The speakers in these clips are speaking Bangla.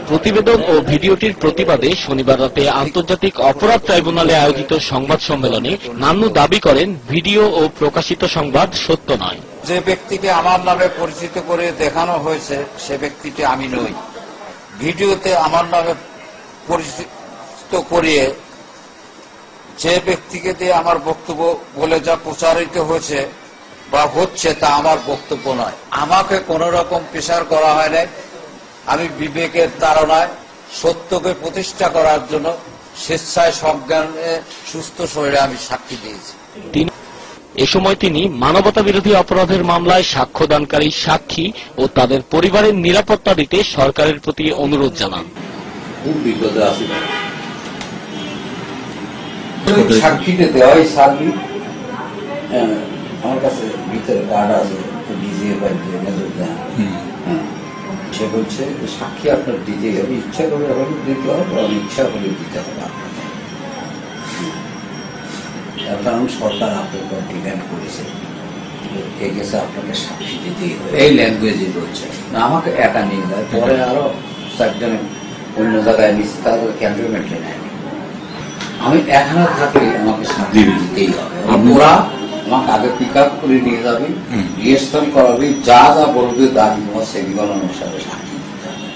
প্রতিবেদন ও ভিডিওটির প্রতিবাদে শনিবার রাতে আন্তর্জাতিক অপরাধ ট্রাইব্যুনালে আয়োজিত সংবাদ সম্মেলনে নান্নু দাবি করেন, ভিডিও ও প্রকাশিত সংবাদ সত্য নয়। যে ব্যক্তিকে আমার নামে পরিচিত করে দেখানো হয়েছে সে ব্যক্তিটি আমি নই। ভিডিওতে আমার নামে পরিচিত করিয়ে যে ব্যক্তিকে দিয়ে আমার বক্তব্য বলে যা প্রচারিত হয়েছে বা হচ্ছে তা আমার বক্তব্য নয়। আমাকে কোন রকম প্রেসার করা হয় নাই। আমি বিবেকের তাড়নায় সত্যকে প্রতিষ্ঠা করার জন্য স্বেচ্ছায় সজ্ঞানে সুস্থ শরীরে আমি সাক্ষী দিয়েছি। এ সময় তিনি মানবতা বিরোধী অপরাধের মামলায় সাক্ষ্যদানকারী সাক্ষী ও তাদের পরিবারের নিরাপত্তা দিতে সরকারের প্রতি অনুরোধ জানান। খুব বিপদে আছি, সাক্ষীতে দেওয়াই সার্বি। আমার কাছে ভিতরে কার্ড আছে, সে বলছে সাক্ষী আপনার দিতে হবে, ইচ্ছা করে হলে দিতে হবে, অনিচ্ছা হলে দিতে হবে আপনাকে। কারণ সরকার আপনার উপর ডিপেন্ড করেছে, এ গেছে আপনাকে সাক্ষী দিতেই হবে, এই ল্যাঙ্গুয়েজে বলছে। আমাকে একা নিয়ে যায়, পরে আরো চারজনে অন্য জায়গায় নিচ্ছে, তাদের ক্যান্টনমেন্টে নেয়নি। আমি এখানে থাকলে আমাকে সাক্ষী দিতেই হবে। ওরা আমাকে আগে পিক আপ করে নিয়ে যাবে, রিহার্সাল করাবে, যা যা বলবে দাবি সেগুলো অনুসারে সাক্ষী দিতে হবে।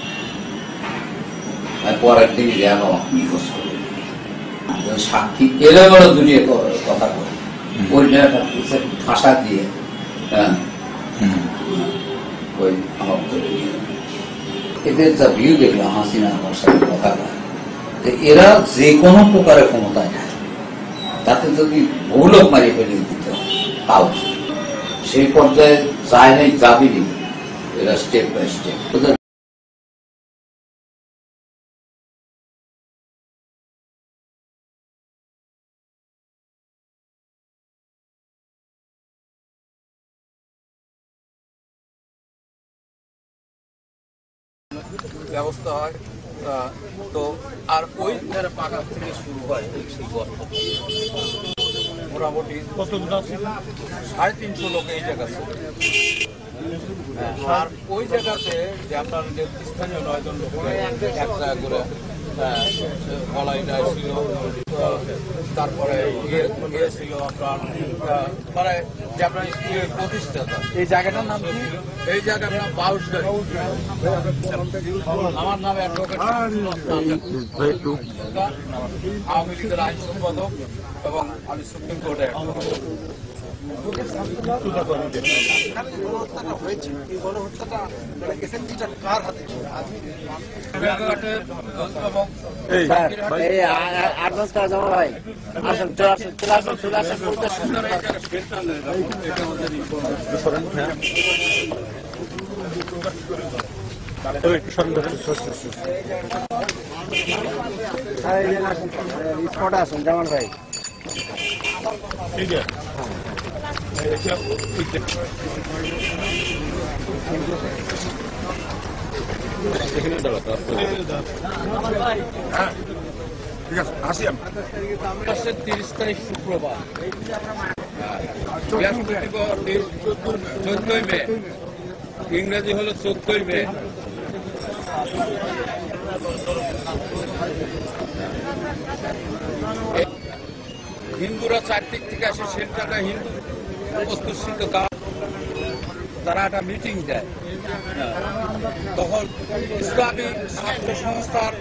পরের দিন র্যাব আমাকে নিখোঁজ করে দেবে। সাক্ষী এলে বড় দুনিয়া কথা বলে ওই ভাষা দিয়ে ওই আমার ধরে নিয়ে এদের যা ভিউ দেখলাম হাসিনা আমার সাথে কথা বলে, এরা যে কোনো প্রকারের ক্ষমতায় থাকে, তাতে যদি বহুলোক মারিয়ে ফেলে দিতে হয় তাও সেই পর্যায়ে যায় নাই, যাবেনি। এরা স্টেপ বাই স্টেপ ব্যবস্থা হয়। তো আর ওই পাকা থেকে শুরু হয় সেই গল্প। মোটামুটি 350 লোক এই জায়গা ছিল। আর ওই জায়গাতে যে আপনার যে স্থানীয় 9 জন লোক এক জায়গা করে গলায় ছিল, তারপরে ইয়ে ছিল আপনার মানে যে আপনার স্কুলের প্রতিষ্ঠাতা। এই জায়গাটার নাম কি? এই জায়গাটার নাম বাউসগাড়ি। আমার নাম অ্যাডভোকেট আওয়ামী লীগের আইন সম্পাদক এবং আমি সুপ্রিম কোর্টে আসুন জামান ভাই। ঠিক আছে আসি আমি। 30 তারিখ শুক্রবার, 14ই মে, ইংরেজি হলো 14ই মে। হিন্দুরা চারদিক থেকে আসে, সেন্টারটা হিন্দু অধ্যুষিত গাঁও, তারা একটা মিটিং দেয়। তখন ইসলামী ছাত্র সংস্থার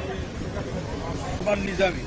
নিজামী